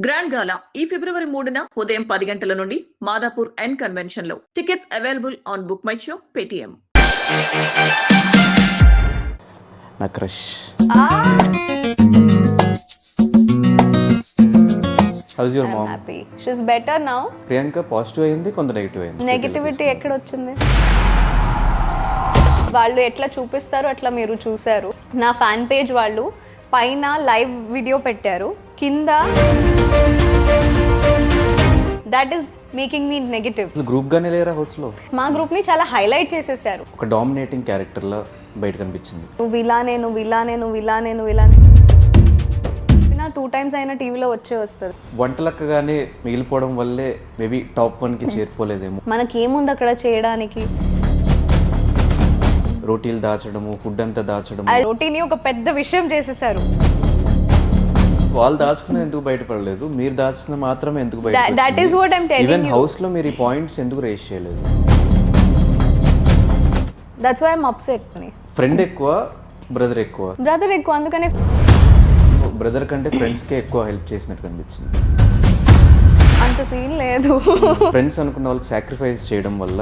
Grand గాలా ఈ ఫిబ్రవరి 3న ఉదయం 10 గంటల నుండి మాదాపూర్ ఎన్ కన్వెన్షన్ లో. Tickets available on book my show, Paytm. నా crush. How's your mom? Happy. She is better now. Priyanka positive అయింది, కొంత నెగిటివ్ అయింది. నెగటివిటీ ఎక్కడ వచ్చింది? వాళ్ళు ఎట్లా చూపిస్తారో అట్లా మీరు చూసారు. నా ఫ్యాన్ పేజ్ వాళ్ళు పైన లైవ్ వీడియో పెట్టారు, కింద that is making me negative. Group గానే లేరా హౌస్ లో? మా గ్రూప్ ని చాలా హైలైట్ చేసేసారు. ఒక డామినేటింగ్ క్యారెక్టర్ లా బయట కనిపించింది. నువ్వు ఇలానే 2 times అయినా టీవీలో వస్తుంది. వంటలక్కగానే మిగిలిపోవడం వల్లే మేబీ టాప్ 1 కి చేరిపోలేదేమో. మనకేముంది అక్కడ చేయడానికి? రోటీలు దాచడము, ఫుడ్ అంతా దాచడము. ఆ రోటీని ఒక పెద్ద విషయం చేసేసారు. వాళ్ళు దాచుకున్న ఎందుకు బయటపడలేదు, మీరు దాచిన మాత్రమే ఎందుకు బయట? That is what I am telling you. Even house లో మీరు ఈ పాయింట్స్ ఎందుకు రేస్ చేయలేదు? That's why I am upset. Friend ఎక్కువ, బ్రదర్ ఎక్కువ? బ్రదర్ ఎక్కువ, అందుకనే బ్రదర్ కంటే ఫ్రెండ్స్ కే ఎక్కువ హెల్ప్ చేసినట్టు కనిపించింది. అంత సీన్ లేదు. ఫ్రెండ్స్ అనుకున్న వాళ్ళకి సాక్రిఫైస్ చేయడం వల్ల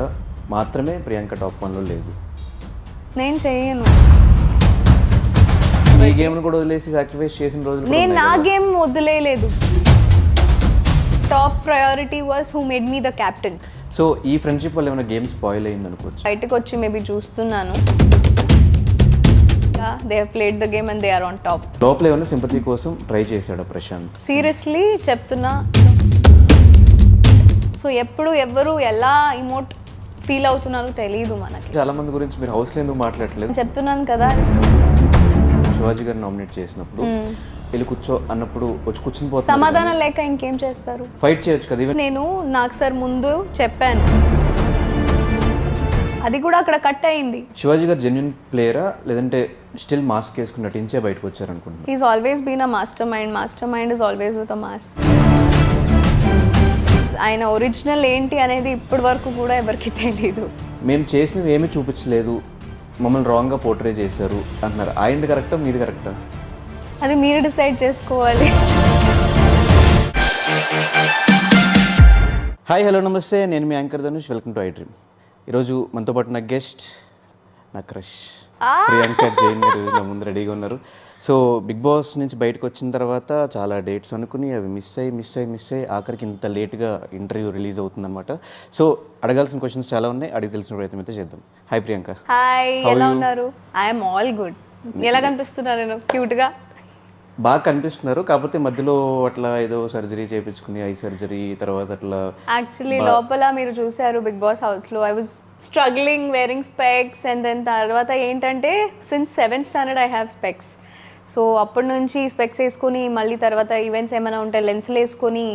మాత్రమే ప్రియాంక టాప్ 1 లో లేదు. నేను చేయను. ఈ గేమ్ ను కూడా వదిలేసి సాక్రిఫైస్ చేసిన రోజులు నేను నా గేమ్ వదిలేయలేదు. Top priority was who made me the captain. So ఈ ఫ్రెండ్షిప్ వల్ల ఏమైనా గేమ్ స్పాయిల్ అయింది అనుకోవచ్చు? బయటకు వచ్చి మేబీ చూస్తున్నాను. They have played the game and they are on top. లోపల ఏమైనా సింపతి కోసం ట్రై చేశాడు ప్రశాంత్? సీరియస్లీ చెప్తున్నా. సో ఎప్పుడు ఎవరు ఎలా ఇమోట్ ఫీల్ అవుతున్నారో తెలియదు మనకి. చాలా మంది గురించి మీరు హౌస్ లో ఎందుకు మాట్లాడలేదు? చెప్తున్నాను కదా. శివాజీ గారిని నామినేట్ చేసినప్పుడు వెళ్ళి కూర్చో అన్నప్పుడు వచ్చి కూర్చుని పోతారు. సమాధానం లేక ఇంకేం చేస్తారు? ఫైట్ చేయొచ్చు కదా. నేను నాకు సార్ ముందు చెప్పాను, అది కూడా అక్కడ కట్ అయింది. శివాజీ గారు జెన్యున్ ప్లేయరా లేదంటే స్టిల్ మాస్క్ వేసుకుని నటించే బయటకు వచ్చారు అనుకుంటున్నాను? He's always been a mastermind is always with a mask. ఆయన ఒరిజినల్ ఏంటి అనేది ఇప్పటి వరకు కూడా ఎవరికి తెలియదు. మేము చేసినవి ఏమీ చూపించలేదు, మమ్మల్ని రాంగ్గా పోర్ట్రే చేశారు అంటున్నారు. ఆయనది కరెక్టా, మీది కరెక్టా? అది మీరు డిసైడ్ చేసుకోవాలి. హాయ్, హలో, నమస్తే. నేను మీ anchor Dhanush. Welcome to iDream. ఈరోజు మనతో పాటు నా గెస్ట్, నా క్రష్ ప్రియాంక జైన్ గారు నా ముందు రెడీగా ఉన్నారు. సో బిగ్ బాస్ నుంచి బయటకు వచ్చిన తర్వాత చాలా డేట్స్ అనుకుని అవి మిస్ అయ్యి ఆఖరికి ఇంత లేట్గా ఇంటర్వ్యూ రిలీజ్ అవుతుందన్నమాట. సో అడగాల్సిన క్వశ్చన్స్ చాలా ఉన్నాయి, అడిగి తెలిసిన ప్రయత్నం అయితే చేద్దాం. హాయ్ ప్రియాంక. హాయ్, ఎలా ఉన్నారు? I'm all good. ఎలా కనిపిస్తున్నారు? నేను క్యూట్గా బాగా కనిపిస్తున్నారు, కాకపోతే మధ్యలో అట్లా ఏదో సర్జరీ చేయించుకుని ఐ సర్జరీ తర్వాత అట్లా. యాక్చువల్లీ లోపల మీరు చూసారు బిగ్ బాస్ హౌస్లో I was struggling wearing specs and then తర్వాత ఏంటంటే since 7th standard I have specs. So అప్పటి నుంచి స్పెక్స్ వేసుకొని మళ్ళీ తర్వాత ఈవెంట్స్ ఏమైనా ఉంటే లెన్స్లు వేసుకొని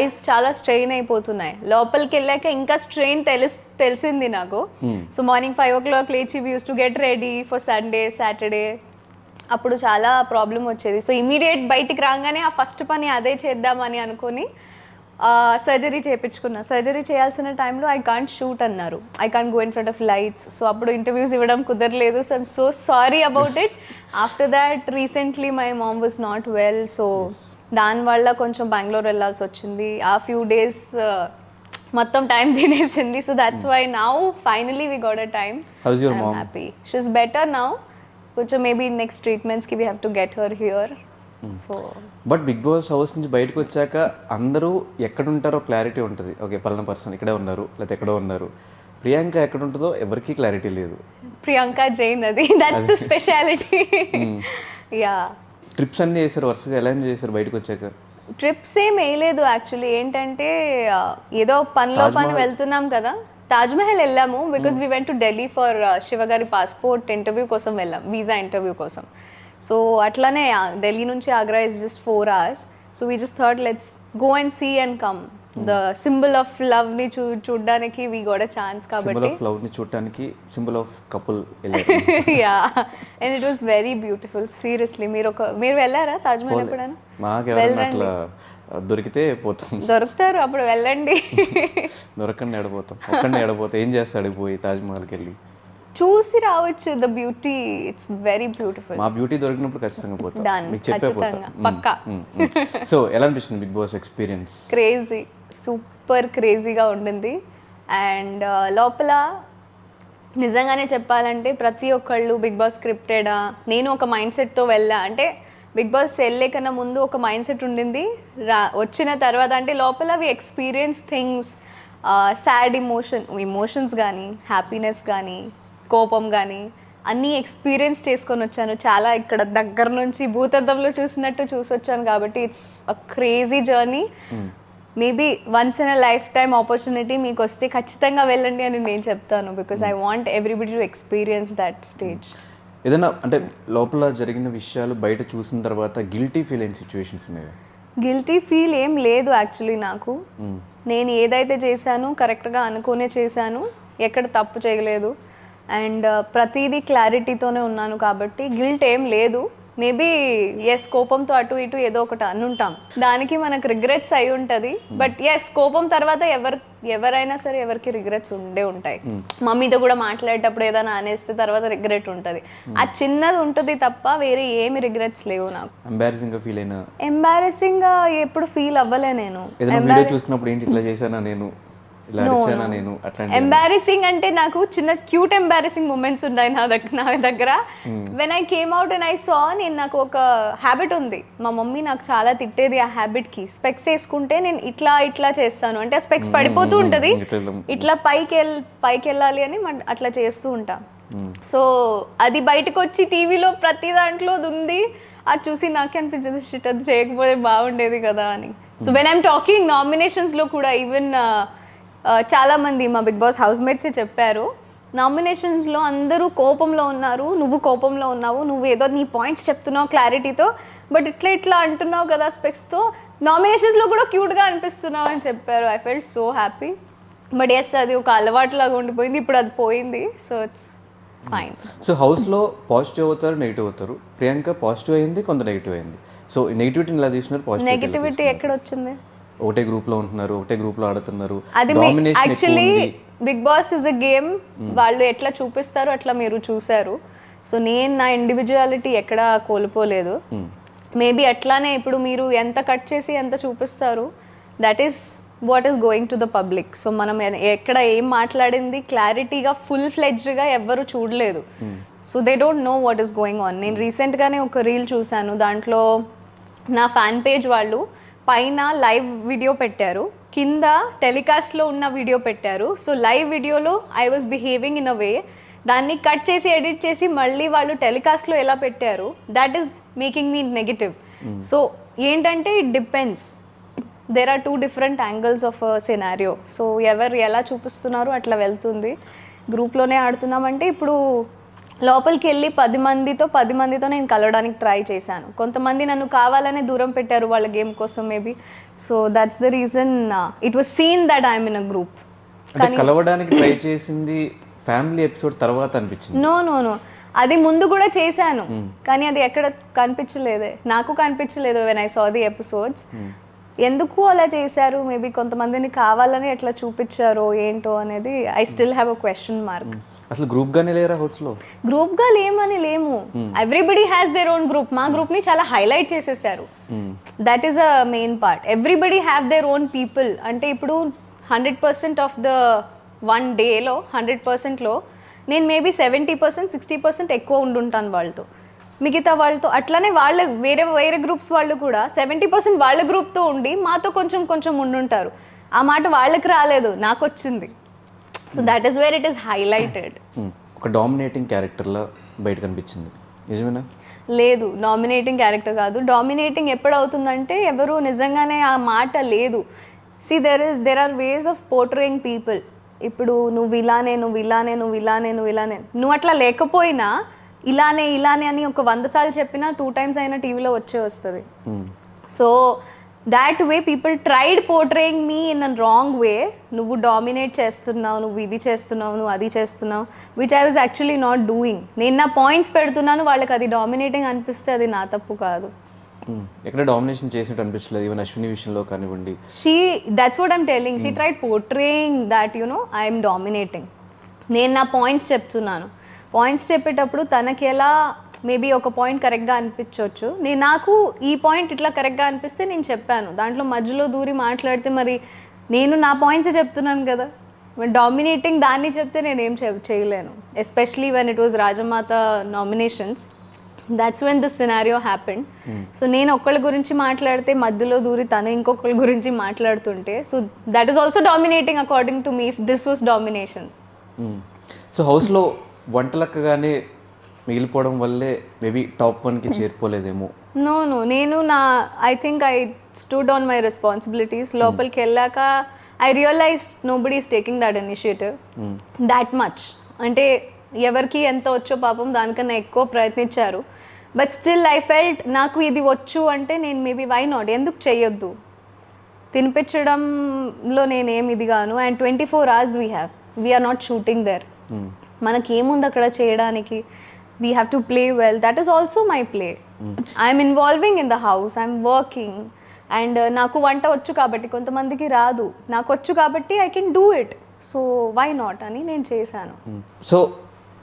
ఐస్ చాలా స్ట్రెయిన్ అయిపోతున్నాయి. లోపలికి వెళ్ళాక ఇంకా స్ట్రెయిన్ తెలిసింది నాకు. సో మార్నింగ్ 5 o'clock లేచి we use to get ready for Sunday Saturday. అప్పుడు చాలా ప్రాబ్లం వచ్చేది. సో ఇమీడియట్ బయటికి రాగానే ఆ ఫస్ట్ పని అదే చేద్దామని అనుకుని సర్జరీ చేయించుకున్నా. సర్జరీ చేయాల్సిన టైంలో ఐ కాంట్ షూట్ అన్నారు, I can't go in front of lights. So అప్పుడు ఇంటర్వ్యూస్ ఇవ్వడం కుదరలేదు. So I'm so sorry about it. After that recently my mom was not well. So దానివల్ల కొంచెం బెంగళూరు వెళ్ళాల్సి వచ్చింది. ఆ ఫ్యూ డేస్ మొత్తం టైం తినేసింది. So that's why now finally we got a time. How's your mom? Happy. She is better now. కొంచెం maybe next ట్రీట్మెంట్స్కి we have to get her here. So but Bigg Boss house నుంచి బయటకు వచ్చాక అందరూ ఎక్కడ ఉంటారో clarity ఉంటుంది. Okay, పలానా పర్సన్ ఇక్కడే ఉన్నారు లేకపోతే ఎక్కడో ఉన్నారు. ప్రియాంక ఎక్కడ ఉంటుందో ఎవరికీ క్లారిటీ లేదు. ప్రియాంక జైన్, అది that's the speciality. Yeah. Trips అన్నీ చేశారు వరుసగా. ఎలా ఎంజాయ్ చేశారు బయటకు వచ్చాక? ట్రిప్స్ ఏం వేయలేదు యాక్చువల్లీ. ఏంటంటే ఏదో పనిలో పని వెళ్తున్నాం కదా. తాజ్మహల్ వెళ్ళాము because we went to Delhi for శివగారి పాస్పోర్ట్ ఇంటర్వ్యూ కోసం వెళ్ళాం, వీసా ఇంటర్వ్యూ కోసం. సో అట్లానే ఢిల్లీ నుంచి Agra is just 4 hours. So we just thought let's go and see and come. The symbol of love ని చూడడానికి వీ గోట్ అ ఛాన్స్. కాబట్టి symbol of love ని చూడడానికి symbol of couple. Yeah, and it was very beautiful. Seriously మీరు వెళ్ళారా తాజ్మహల్ ఎప్పుడైనా? మాకెవరైనా అట్లా దొరికితే పోతాం. దొరుకుతారు, అప్పుడు వెళ్ళండి. దొరకండి ఎడపోతాం. ఒక్కడిని ఎడపోతే ఏం చేస్తాడు పోయి తాజ్మహల్కి వెళ్ళి? చూసి రావచ్చు. The beauty, it's very beautiful. మా బ్యూటీ దొరికినప్పుడు ఖచ్చితంగా పోతా, Done. మీకు చెప్పే పోతా. ఖచ్చితంగా. పక్కా. సో ఎలా అనిపిస్తుంది Bigg Boss experience? Crazy, super క్రేజీగా ఉండింది. అండ్ లోపల నిజంగానే చెప్పాలంటే ప్రతి ఒక్కళ్ళు బిగ్ బాస్ స్క్రిప్టెడా, నేను ఒక మైండ్ సెట్తో వెళ్ళా. అంటే బిగ్ బాస్ వెళ్ళే కన్నా ముందు ఒక మైండ్ సెట్ ఉండింది, వచ్చిన తర్వాత అంటే లోపల we experience things, sad emotions కానీ, హ్యాపీనెస్ కానీ, కోపం కానీ అన్నీ ఎక్స్పీరియన్స్ చేసుకొని వచ్చాను. చాలా ఇక్కడ దగ్గర నుంచి భూతద్దంలో చూసినట్టు చూసి వచ్చాను. కాబట్టి it's a crazy journey. Maybe once in a life time opportunity మీకు వస్తే ఖచ్చితంగా వెళ్ళండి అని నేను చెప్తాను. Because I want everybody to experience that stage. ఏదైనా అంటే లోపల జరిగిన విషయాలు బయట చూసిన తర్వాత గిల్టీ ఫీల్ అయిన సిచ్యువేషన్స్ ఉన్నాయా? గిల్టీ ఫీల్ ఏం లేదు యాక్చువల్లీ నాకు. నేను ఏదైతే చేశానో కరెక్ట్గా అనుకునే చేశాను, ఎక్కడ తప్పు చేయలేదు. అండ్ ప్రతిదీ క్లారిటీతోనే ఉన్నాను కాబట్టి గిల్ట్ ఏం లేదు. మేబీ ఎస్, కోపంతో అటు ఇటు ఏదో ఒకటి అనుంటాం, దానికి మనకు రిగ్రెట్స్ అయి ఉంటుంది. బట్ ఎస్, కోపం తర్వాత ఎవరైనా సరే ఎవరికి రిగ్రెట్స్ ఉండే ఉంటాయి. మమ్మీతో కూడా మాట్లాడేటప్పుడు ఏదైనా అనేస్తే తర్వాత రిగ్రెట్ ఉంటుంది. ఆ చిన్నది ఉంటుంది తప్ప వేరే ఏమి రిగ్రెట్స్ లేవు నాకు. ఎంబారసింగ్ గా ఎప్పుడు ఫీల్ అవ్వలే నేను. ఎంబారసింగ్ అంటే నాకు చిన్న క్యూట్ ఎంబారసింగ్ మూమెంట్స్ ఉన్నాయి నా దగ్గర. When I came out and I saw, నాకు ఒక హ్యాబిట్ ఉంది, మా మమ్మీ నాకు చాలా తిట్టేది ఆ హ్యాబిట్ కి. స్పెక్స్ వేసుకుంటే నేను ఇట్లా చేస్తాను, అంటే ఆ స్పెక్స్ పడిపోతూ ఉంటది, ఇట్లా పైకి వెళ్ళాలి అని అట్లా చేస్తూ ఉంటా. సో అది బయటకు వచ్చి టీవీలో ప్రతి దాంట్లో ఉంది. అది చూసి నాకే అనిపించింది, షిట్ అది చేయకపోతే బాగుండేది కదా అని. So when I'm talking nominations లో కూడా ఈవెన్ చాలా మంది మా బిగ్ బాస్ హౌస్ మేట్సే చెప్పారు, నామినేషన్స్లో అందరూ కోపంలో ఉన్నారు, నువ్వు కోపంలో ఉన్నావు, నువ్వు ఏదో నీ పాయింట్స్ చెప్తున్నావు క్లారిటీతో, బట్ ఇట్లా అంటున్నావు కదా స్పెక్స్తో, నామినేషన్స్లో కూడా క్యూట్గా అనిపిస్తున్నావు అని చెప్పారు. I felt so happy. But yes, అది ఒక అలవాటులాగా ఉండిపోయింది, ఇప్పుడు అది పోయింది. So it's fine. సో హౌస్లో పాజిటివ్ అవుతారు, నెగిటివ్ అవుతారు. ప్రియాంక పాజిటివ్ అయింది, కొంత నెగిటివ్ అయింది. సో నెగిటివిటీని ఎలా తీసినారు, పాజిటివ్ నెగిటివిటీ ఎక్కడ వచ్చింది? ఒకటే గ్రూప్ లో ఉంటున్నారు, ఒకటే గ్రూప్ లో ఆడుతున్నారు. అది actually Bigg Boss is a game, వాళ్ళు ఎట్లా చూపిస్తారో అట్లా మీరు చూసారు. సో నేను నా ఇండివిజువాలిటీ ఎక్కడ కోల్పోలేదు. మేబీ అట్లానే ఇప్పుడు మీరు ఎంత కట్ చేసి ఎంత చూపిస్తారు, that is what is going to the public. So మనం ఎక్కడ ఏం మాట్లాడింది క్లారిటీగా ఫుల్ ఫ్లెడ్జ్డ్గా ఎవ్వరు చూడలేదు. So they don't know what is going on. నేను రీసెంట్గానే ఒక రీల్ చూశాను, దాంట్లో నా ఫ్యాన్ పేజ్ వాళ్ళు పైన లైవ్ వీడియో పెట్టారు, కింద టెలికాస్ట్లో ఉన్న వీడియో పెట్టారు. సో లైవ్ వీడియోలో I was behaving in a way, దాన్ని కట్ చేసి ఎడిట్ చేసి మళ్ళీ వాళ్ళు టెలికాస్ట్లో ఎలా పెట్టారు, that is making me negative. So ఏంటంటే it depends, there are 2 different angles of scenario. So ఎవరు ఎలా చూపిస్తున్నారు అట్లా వెళ్తుంది. గ్రూప్లోనే ఆడుతున్నామంటే ఇప్పుడు లోపలికి వెళ్ళి 10 మందితో నేను కలవడానికి ట్రై చేశాను. కొంతమంది నన్ను కావాలనే దూరం పెట్టారు వాళ్ళ గేమ్ కోసం maybe. So that's the reason it was seen that I'm in a group. కలవడానికి ట్రై చేసింది ఫ్యామిలీ ఎపిసోడ్ తర్వాత అనిపించింది? నో, అది ముందు కూడా చేశాను, కానీ అది ఎక్కడ కనిపించలేదే, నాకు కనిపించలేదు when I saw the episodes. ఎందుకు అలా చేశారు, మేబీ కొంతమందిని కావాలని ఎట్లా చూపించారో ఏంటో అనేది I still have a question mark. అసలు గ్రూప్ గానే లేరా హౌస్ లో? గ్రూప్ గా లేము, everybody has their own group. మా గ్రూప్ ని చాలా హైలైట్ చేసేసారు, that is a main part. Everybody have their own people. అంటే ఇప్పుడు 100% ఆఫ్ ద 1 డేలో 100%లో నేను మేబీ 70%, 60% ఎక్కువ ఉండుంటాను వాళ్ళతో, మిగతా వాళ్ళతో అట్లానే వాళ్ళ వేరే గ్రూప్స్ వాళ్ళు కూడా 70% వాళ్ళ గ్రూప్తో ఉండి మాతో కొంచెం ఉండుంటారు. ఆ మాట వాళ్ళకి రాలేదు, నాకు వచ్చింది. So that is where it is highlighted. ఒక డామినేటింగ్ క్యారెక్టర్లా బయట కనిపించింది, నిజమేనా? లేదు, డామినేటింగ్ క్యారెక్టర్ కాదు. డామినేటింగ్ ఎప్పుడు అవుతుందంటే ఎవరు నిజంగానే ఆ మాట లేదు. See there are ways of portraying people. ఇప్పుడు నువ్వు ఇలానే నువ్వు అట్లా లేకపోయినా ఇలానే అని ఒక 100 సార్లు చెప్పినా 2 times అయినా టీవీలో వస్తుంది. So that way people tried portraying me in a wrong way. నువ్వు డామినేట్ చేస్తున్నావు, నువ్వు ఇది చేస్తున్నావు, నువ్వు అది చేస్తున్నావు, which I was actually not doing. నేను నా పాయింట్స్ పెడుతున్నాను, వాళ్ళకి అది డామినేటింగ్ అనిపిస్తే అది నా తప్పు కాదు. ఎక్కడ డామినేషన్ చేసినట్టు అనిపించలేదు, ఈవెన్ అశ్విని విషయంలో కానివ్వండి. That's what I'm telling, she tried portraying that I'm dominating. నేను నా పాయింట్స్ చెప్తున్నాను. పాయింట్స్ చెప్పేటప్పుడు తనకి ఎలా మేబీ ఒక పాయింట్ కరెక్ట్గా అనిపించవచ్చు, నాకు ఈ పాయింట్ ఇట్లా కరెక్ట్గా అనిపిస్తే నేను చెప్పాను. దాంట్లో మధ్యలో దూరి మాట్లాడితే మరి నేను నా పాయింట్సే చెప్తున్నాను కదా, డామినేటింగ్ దాన్ని చెప్తే నేనేం చేయలేను. Especially when it was Rajamata nominations, that's when this scenario happened. So నేను ఒక్కళ్ళ గురించి మాట్లాడితే మధ్యలో దూరి తను ఇంకొకళ్ళ గురించి మాట్లాడుతుంటే, so that is also dominating according to me, if this was domination. So హౌస్లో వంటలక్కగానే మిగిలిపోవడం వల్లే మేబీ టాప్ 1కి చేరిపోలేదేమో. నో నేను I think I stood on my responsibilities. లోపలికి వెళ్ళాక I realize nobody is taking that initiative that much. అంటే ఎవరికి ఎంత వచ్చో పాపం దానికన్నా ఎక్కువ ప్రయత్నించారు. బట్ స్టిల్ ఐ ఫెల్ట్ నాకు ఇది వచ్చు అంటే నేను మేబీ వై నాట్, ఎందుకు చేయొద్దు, తినిపించడంలో నేనేం ఇది గాను. And 24 hours we're not shooting there. మనకేముంది అక్కడ చేయడానికి, we have to play well, that is also my play. I'm involving in the house, I'm working. And నాకు వంట వచ్చు కాబట్టి, కొంతమందికి రాదు, నాకు వచ్చు కాబట్టి I can do it. So why not అని నేను చేశాను. సో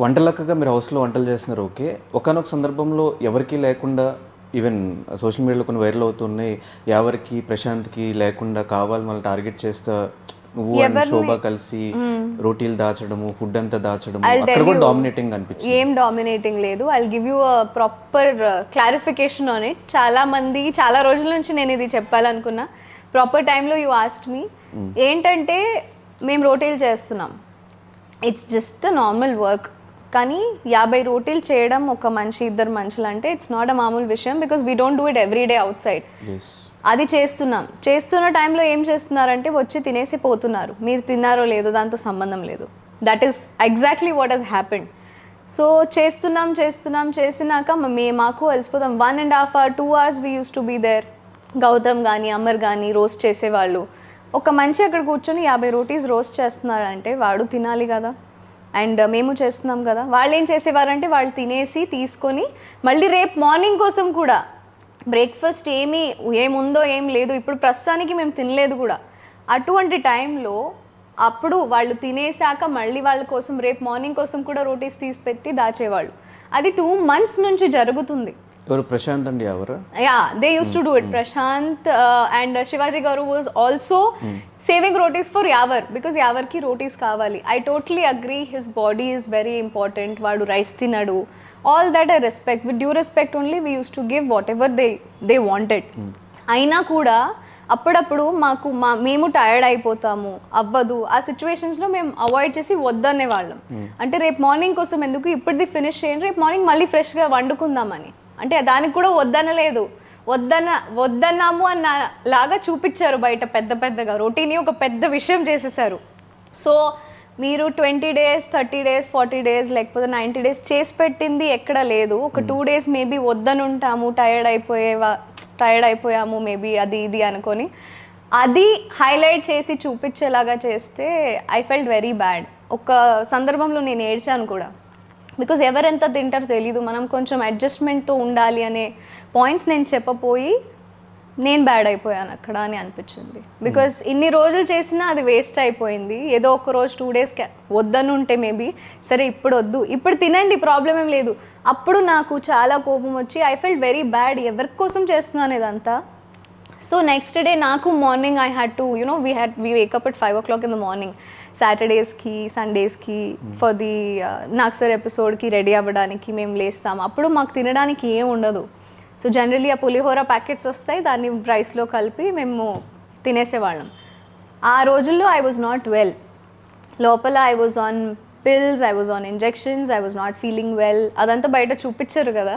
వంటలక్కగా మీరు హౌస్లో వంటలు చేస్తున్నారు, ఓకే. ఒకనొక సందర్భంలో ఎవరికి లేకుండా, ఈవెన్ సోషల్ మీడియాలో కొన్ని వైరల్ అవుతున్నాయి, ఎవరికి ప్రశాంత్కి లేకుండా కావాలని వాళ్ళు టార్గెట్ చేస్తా నువ్వు అండ్ శోభ కలిసి రోటీలు దాచడము, ఫుడ్ అంతా దాచడము, అక్కడ కూడా డామినేటింగ్ అనిపించింది. ఏం డామినేటింగ్ లేదు. I will give you a proper clarification on it. చాలా మంది చాలా రోజుల నుంచి నేను ఇది చెప్పాలనుకున్నా, ప్రాపర్ టైంలో యూ ఆస్క్డ్ మీ. ఏంటంటే మేము రోటీలు చేస్తున్నాం, ఇట్స్ జస్ట్ నార్మల్ వర్క్. కానీ 50 రోటీలు చేయడం ఒక మనిషి, 2 మనుషులు అంటే ఇట్స్ నాట్ అ మామూలు విషయం, because we don't do it every day out side. అది చేస్తున్న టైంలో ఏం చేస్తున్నారంటే వచ్చి తినేసి పోతున్నారు. మీరు తిన్నారో లేదో దాంతో సంబంధం లేదు. That is exactly what has happened. So చేసినాక మాకు అలసిపోతాం. 1.5 hours 2 hours we use to be there. Gautam కానీ అమర్ కానీ రోస్ట్ చేసేవాళ్ళు. ఒక మనిషి అక్కడ కూర్చొని 50 రోటీస్ రోస్ట్ చేస్తున్నారంటే వాడు తినాలి కదా. అండ్ మేము చేస్తున్నాం కదా. వాళ్ళు ఏం చేసేవారంటే వాళ్ళు తినేసి తీసుకొని మళ్ళీ రేపు మార్నింగ్ కోసం కూడా బ్రేక్ఫాస్ట్ ఏముందో ఏం లేదు, ఇప్పుడు ప్రస్తుతానికి మేము తినలేదు కూడా. అటువంటి టైంలో అప్పుడు వాళ్ళు తినేసాక మళ్ళీ వాళ్ళ కోసం రేపు మార్నింగ్ కోసం కూడా రోటీస్ తీసి పెట్టి దాచేవాళ్ళు. అది 2 months నుంచి జరుగుతుంది. ఎవరు ప్రశాంత్ అండి ఎవరు? Yeah, they use to do it. Prashanth and Shivaji గారు was also saving rotis for Yawar, because యావర్కి రోటీస్ కావాలి. I totally agree, his body is very important. వాడు రైస్ తినడు, all that I respect. With due respect only we use to give whatever they wanted. అయినా కూడా అప్పుడప్పుడు మేము tired అయిపోతాము, అవ్వదు. ఆ సిచ్యువేషన్స్లో మేము అవాయిడ్ చేసి వద్దనే వాళ్ళం. అంటే రేపు మార్నింగ్ కోసం ఎందుకు, ఇప్పటిది ఫినిష్ చేయండి, రేపు మార్నింగ్ మళ్ళీ ఫ్రెష్గా వండుకుందామని. అంటే దానికి కూడా వద్దనలేదు, వద్దన్నాము అన్న లాగా చూపించారు బయట పెద్దగా. రొటీని ఒక పెద్ద విషయం చేసేసారు. సో మీరు 20 days 30 days 40 days లేకపోతే 90 days చేసి పెట్టింది ఎక్కడ లేదు. ఒక 2 days మేబీ వద్దనుంటాము, టైర్డ్ అయిపోయాము మేబీ అది ఇది అనుకొని, అది హైలైట్ చేసి చూపించేలాగా చేస్తే ఐ ఫెల్ట్ వెరీ బ్యాడ్. ఒక సందర్భంలో నేను ఏడ్చాను కూడా, బికాజ్ ఎవరెంత తింటారో తెలీదు. మనం కొంచెం అడ్జస్ట్మెంట్తో ఉండాలి అనే పాయింట్స్ నేను చెప్పపోయి నేను బ్యాడ్ అయిపోయాను అక్కడ అని అనిపించింది. బికాజ్ ఇన్ని రోజులు చేసినా అది వేస్ట్ అయిపోయింది. ఏదో ఒక రోజు 2 days వద్దను ఉంటే మేబీ సరే ఇప్పుడు వద్దు, ఇప్పుడు తినండి, ప్రాబ్లం ఏం లేదు. అప్పుడు నాకు చాలా కోపం వచ్చి ఐ ఫెల్ట్ వెరీ బ్యాడ్, ఎవరి కోసం చేస్తున్నాను ఇదంతా. సో నెక్స్ట్ డే నాకు morning I had to we wake up at 5 o'clock in the morning. సాటర్డేస్కి సండేస్కి ఫర్ ది నాక్సర్ ఎపిసోడ్కి రెడీ అవ్వడానికి మేము లేస్తాం. అప్పుడు మాకు తినడానికి ఏం ఉండదు. సో జనరలీ ఆ పులిహోర ప్యాకెట్స్ వస్తాయి, దాన్ని రైస్లో కలిపి మేము తినేసేవాళ్ళం. ఆ రోజుల్లో ఐ వాజ్ నాట్ వెల్. లోపల I was on pills, I was on injections, I was not feeling well. అదంతా బయట చూపించారు కదా.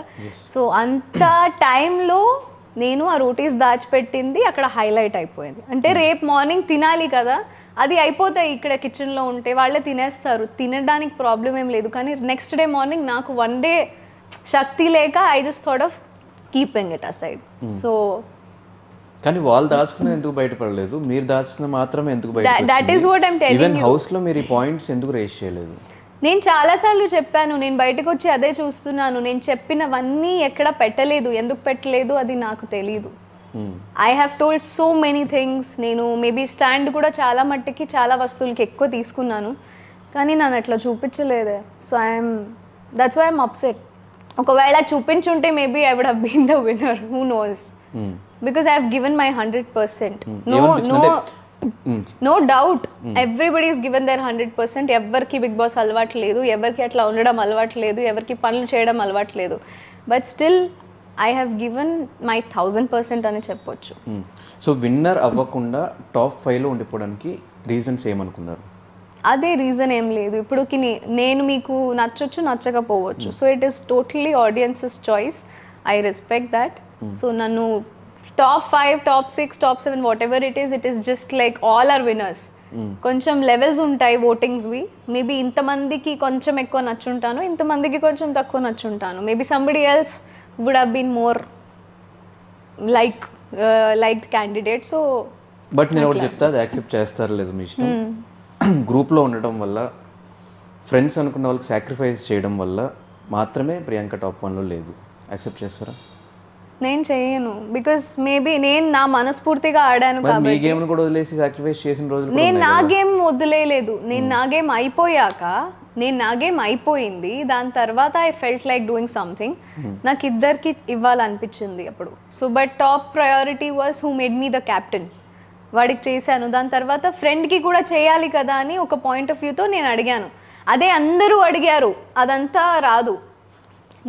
సో అంత టైంలో నేను ఆ రోటీస్ దాచిపెట్టింది అక్కడ హైలైట్ అయిపోయింది. అంటే రేపు మార్నింగ్ తినాలి కదా, అది అయిపోతాయి ఇక్కడ కిచెన్లో ఉంటే, వాళ్ళే తినేస్తారు, తినడానికి ప్రాబ్లం ఏం లేదు. కానీ నెక్స్ట్ డే మార్నింగ్ నాకు 1 day శక్తి లేక I just thought of keeping it aside. So కానీ వాళ్ళు దాచుకునేది ఎందుకు బయటపడలేదు, మీరు దాచిన మాత్రమే ఎందుకు బయట? That is what I'm telling you. Even హౌస్లో మీరు ఈ పాయింట్స్ ఎందుకు రేస్ చేయలేదు? నేను చాలాసార్లు చెప్పాను, నేను బయటకు వచ్చి అదే చూస్తున్నాను. నేను చెప్పినవన్నీ ఎక్కడ పెట్టలేదు, ఎందుకు పెట్టలేదు అది నాకు తెలీదు. I have told so many things. నేను మేబీ స్టాండ్ కూడా చాలా మట్టికి చాలా వస్తువులకి ఎక్కువ తీసుకున్నాను, కానీ నన్ను అట్లా చూపించలేదే. So I'm that's why I'm upset. ఒకవేళ చూపించుంటే maybe I would have been the winner, who knows, because I have given my 100%. No doubt everybody is given their 100%. ఎవరికి బిగ్ బాస్ అలవాటు లేదు, ఎవరికి అట్లా ఉండడం అలవాటు లేదు, ఎవరికి పనులు చేయడం అలవాటు లేదు, but still I have given my 1000% అని చెప్పొచ్చు. సో విన్నర్ అవ్వకుండా టాప్ 5లో ఉండిపోవడానికి రీజన్స్ ఏమనుకున్నారు? అదే రీజన్ ఏం లేదు. ఇప్పుడు నేను మీకు నచ్చొచ్చు, నచ్చకపోవచ్చు. So it is totally audience's choice. I respect that. So నన్ను top 5, top 6, top 7 whatever it is just like all are winners. కొంచెం లెవెల్స్ ఉంటాయి ఓటింగ్స్వి. మేబీ ఇంతమందికి కొంచెం ఎక్కువ నచ్చుంటాను, ఇంతమందికి కొంచెం తక్కువ నచ్చుంటాను. Maybe somebody else would have been more like candidate. So but నేను ఒకటి చెప్తా, అది యాక్సెప్ట్ చేస్తారు లేదు మీ ఇష్టం. గ్రూప్లో ఉండటం వల్ల, ఫ్రెండ్స్ అనుకున్న వాళ్ళకి సాక్రిఫైస్ చేయడం వల్ల మాత్రమే ప్రియాంక టాప్ 1లో లేదు. యాక్సెప్ట్ చేస్తారా? నేను చేయను, బికాస్ మేబీ నేను నా మనస్ఫూర్తిగా ఆడాను కాబట్టి. మీ గేమ్ కూడా వదిలేసి సాక్రిఫైస్ చేసిన రోజులు నేను నా గేమ్ వదిలేయలేదు. నేను నా గేమ్ అయిపోయాక, నా గేమ్ అయిపోయింది, దాని తర్వాత I felt like doing something. నాకు ఇద్దరికి ఇవ్వాలనిపించింది అప్పుడు. So but top priority was who made me the captain. వాడికి చేశాను. దాని తర్వాత ఫ్రెండ్కి కూడా చేయాలి కదా అని ఒక పాయింట్ ఆఫ్ వ్యూతో నేను అడిగాను. అదే అందరూ అడిగారు, అదంతా రాదు.